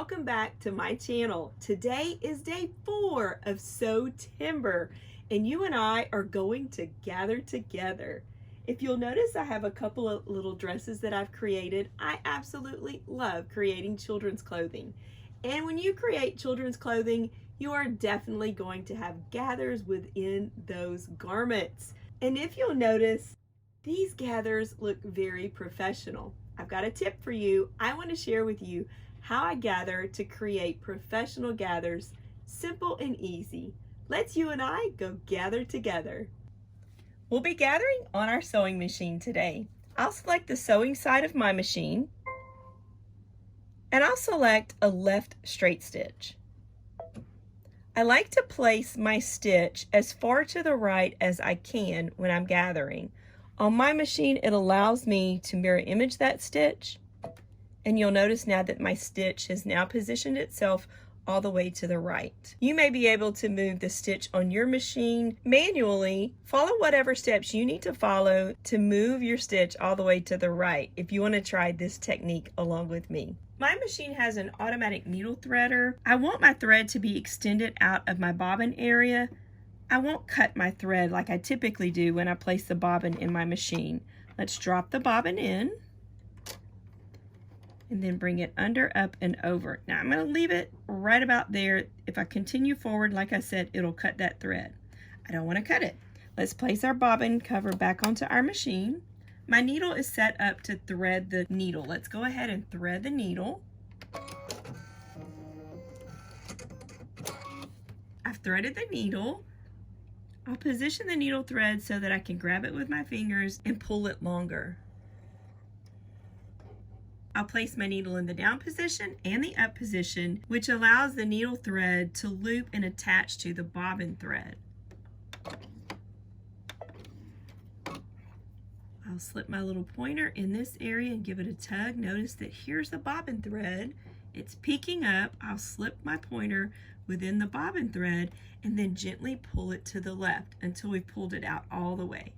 welcome back to my channel. Today is day 4 of Sewtember, and you and I are going to gather together. If you'll notice, I have a couple of little dresses that I've created. I absolutely love creating children's clothing. And when you create children's clothing, you are definitely going to have gathers within those garments. And if you'll notice, these gathers look very professional. I've got a tip for you. I want to share with you how I gather to create professional gathers, simple and easy. Let's you and I go gather together. We'll be gathering on our sewing machine today. I'll select the sewing side of my machine, and I'll select a left straight stitch. I like to place my stitch as far to the right as I can when I'm gathering. On my machine, it allows me to mirror image that stitch, and you'll notice now that my stitch has now positioned itself all the way to the right. You may be able to move the stitch on your machine manually. Follow whatever steps you need to follow to move your stitch all the way to the right if you want to try this technique along with me. My machine has an automatic needle threader. I want my thread to be extended out of my bobbin area. I won't cut my thread like I typically do when I place the bobbin in my machine. Let's drop the bobbin in and then bring it under, up, and over. Now I'm going to leave it right about there. If I continue forward, like I said, it'll cut that thread. I don't want to cut it. Let's place our bobbin cover back onto our machine. My needle is set up to thread the needle. Let's go ahead and thread the needle. I've threaded the needle. I'll position the needle thread so that I can grab it with my fingers and pull it longer. I'll place my needle in the down position and the up position, which allows the needle thread to loop and attach to the bobbin thread. I'll slip my little pointer in this area and give it a tug. Notice that here's the bobbin thread. It's peeking up. I'll slip my pointer within the bobbin thread and then gently pull it to the left until we've pulled it out all the way.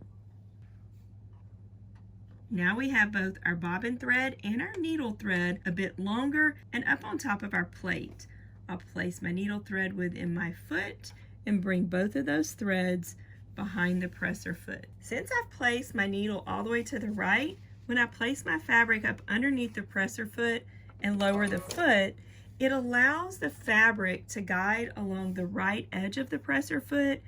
Now we have both our bobbin thread and our needle thread a bit longer and up on top of our plate. I'll place my needle thread within my foot and bring both of those threads behind the presser foot. Since I've placed my needle all the way to the right, when I place my fabric up underneath the presser foot and lower the foot, it allows the fabric to guide along the right edge of the presser foot,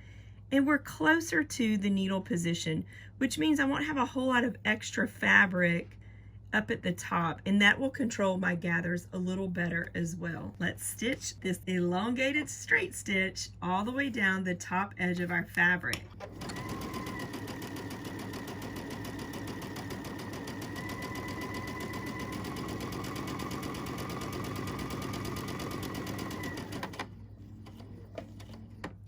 and we're closer to the needle position, which means I won't have a whole lot of extra fabric up at the top, and that will control my gathers a little better as well. Let's stitch this elongated straight stitch all the way down the top edge of our fabric.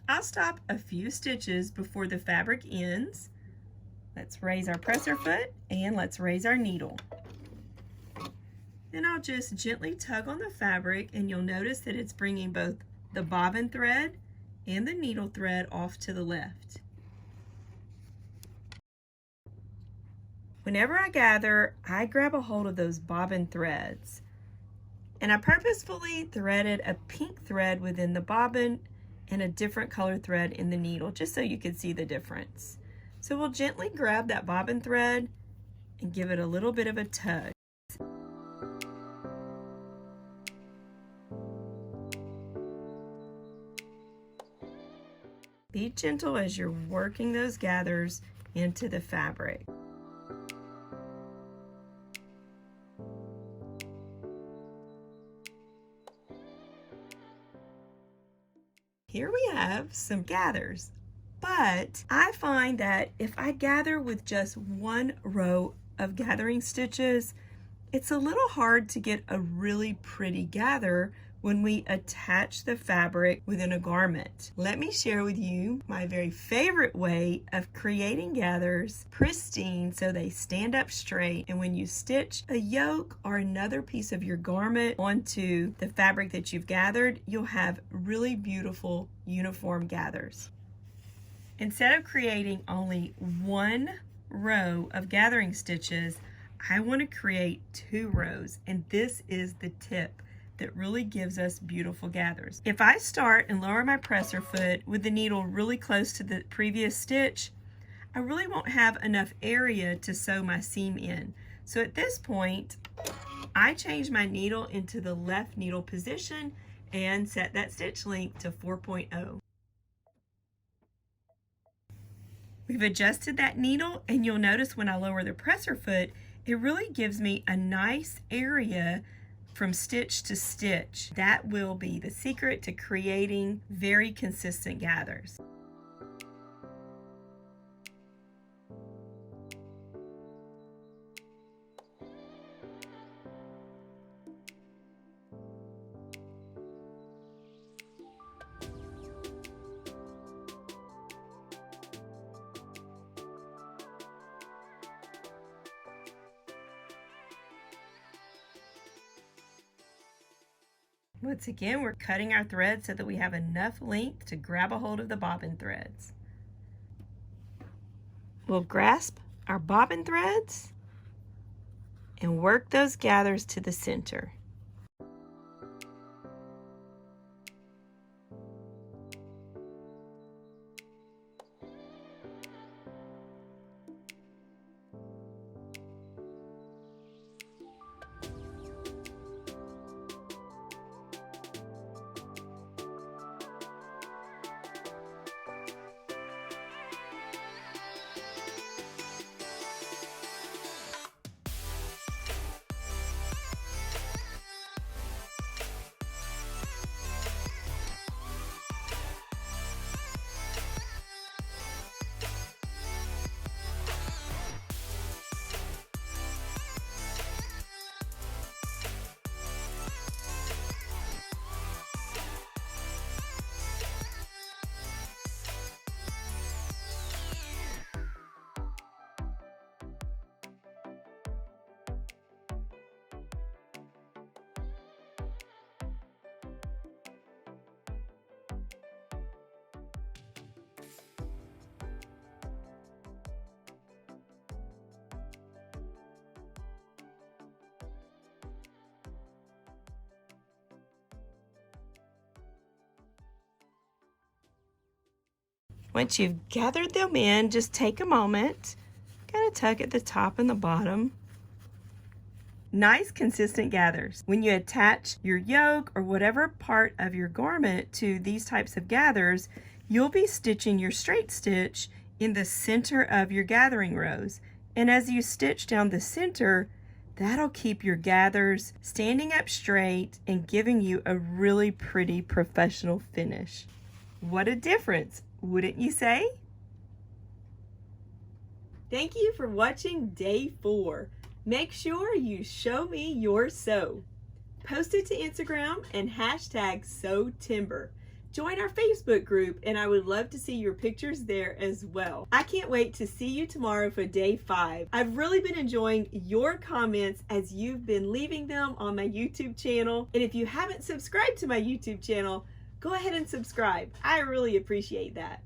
I'll stop a few stitches before the fabric ends. Let's raise our presser foot and let's raise our needle. Then I'll just gently tug on the fabric, and you'll notice that it's bringing both the bobbin thread and the needle thread off to the left. Whenever I gather, I grab a hold of those bobbin threads, and I purposefully threaded a pink thread within the bobbin and a different color thread in the needle, just so you can see the difference. So we'll gently grab that bobbin thread and give it a little bit of a tug. Be gentle as you're working those gathers into the fabric. Here we have some gathers, but I find that if I gather with just one row of gathering stitches, it's a little hard to get a really pretty gather when we attach the fabric within a garment. Let me share with you my very favorite way of creating gathers pristine so they stand up straight, and when you stitch a yoke or another piece of your garment onto the fabric that you've gathered, you'll have really beautiful uniform gathers. Instead of creating only one row of gathering stitches, I want to create 2 rows, and this is the tip. that really gives us beautiful gathers. If I start and lower my presser foot with the needle really close to the previous stitch, I really won't have enough area to sew my seam in. So at this point, I change my needle into the left needle position and set that stitch length to 4.0. We've adjusted that needle, and you'll notice when I lower the presser foot, it really gives me a nice area from stitch to stitch. That will be the secret to creating very consistent gathers. Once again, we're cutting our thread so that we have enough length to grab a hold of the bobbin threads. We'll grasp our bobbin threads and work those gathers to the center. Once you've gathered them in, just take a moment, kind of tug at the top and the bottom. Nice consistent gathers. When you attach your yoke or whatever part of your garment to these types of gathers, you'll be stitching your straight stitch in the center of your gathering rows. And as you stitch down the center, that'll keep your gathers standing up straight and giving you a really pretty professional finish. What a difference, wouldn't you say? Thank you for watching day 4. Make sure you show me your sew. Post it to Instagram and hashtag Sewtember. Join our Facebook group, and I would love to see your pictures there as well. I can't wait to see you tomorrow for day 5. I've really been enjoying your comments as you've been leaving them on my YouTube channel. And if you haven't subscribed to my YouTube channel, go ahead and subscribe. I really appreciate that.